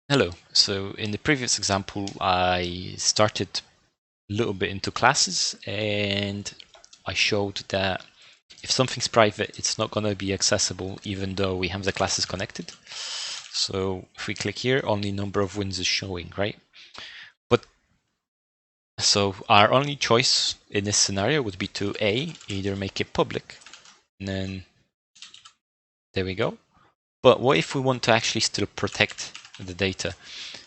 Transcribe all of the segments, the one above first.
Hello. So in the previous example, I started a little bit into classes and I showed that if something's private, it's not going to be accessible even though we have the classes connected. So if we click here, only number of wins is showing, right? But so our only choice in this scenario would be to either make it public and then there we go. But what if we want to actually still protect the data?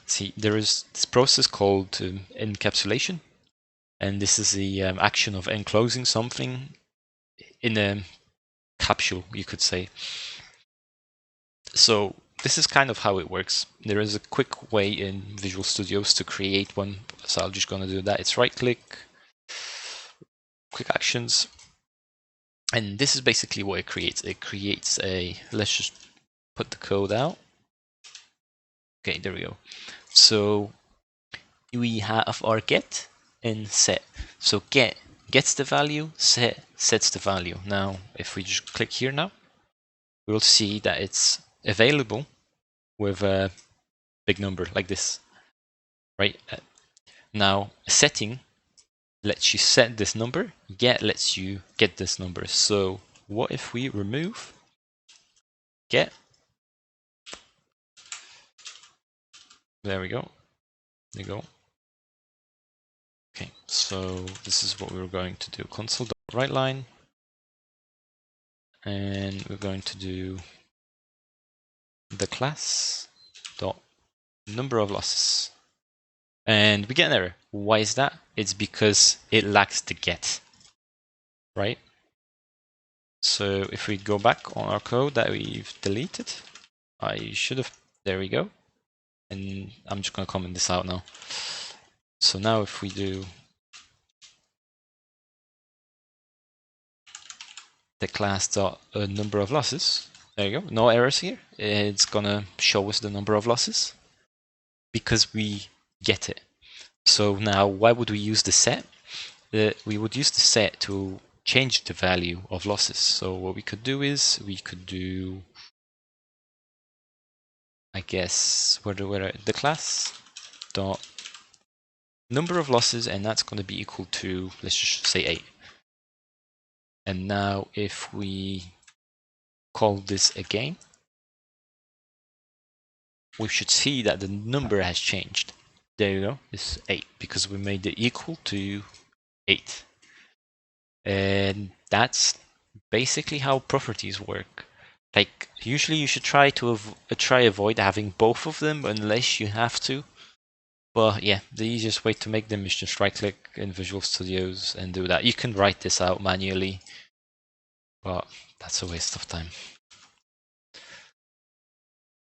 See, there is this process called encapsulation, and this is the action of enclosing something in a capsule, you could say. So this is kind of how it works. There is a quick way in Visual Studios to create one, so I'm just going to do that. It's right-click, quick actions, and this is basically what it creates. It creates a, let's just put the code out. Okay, there we go. So we have our get and set. So get gets the value, set sets the value. Now, if we just click here now, we'll see that it's available with a big number like this, right? Now, setting lets you set this number, get lets you get this number. So what if we remove get? There we go. There you go. Okay, so this is what we're going to do. Console.writeLine, and we're going to do the class dot number of losses, and we get an error. Why is that? It's because it lacks the get, right? So if we go back on our code that we've deleted, I should have, there we go. And I'm just going to comment this out now. So now if we do the class dot number of losses, there you go, no errors here. It's going to show us the number of losses because we get it. So now why would we use the set? We would use the set to change the value of losses. So what we could do is we could do, I guess, where the class dot number of losses, and that's going to be equal to, let's just say 8. And now if we call this again, we should see that the number has changed. There you go, it's 8 because we made it equal to 8. And that's basically how properties work. Like, usually you should try to avoid having both of them unless you have to. But yeah, the easiest way to make them is just right-click in Visual Studios and do that. You can write this out manually, but that's a waste of time.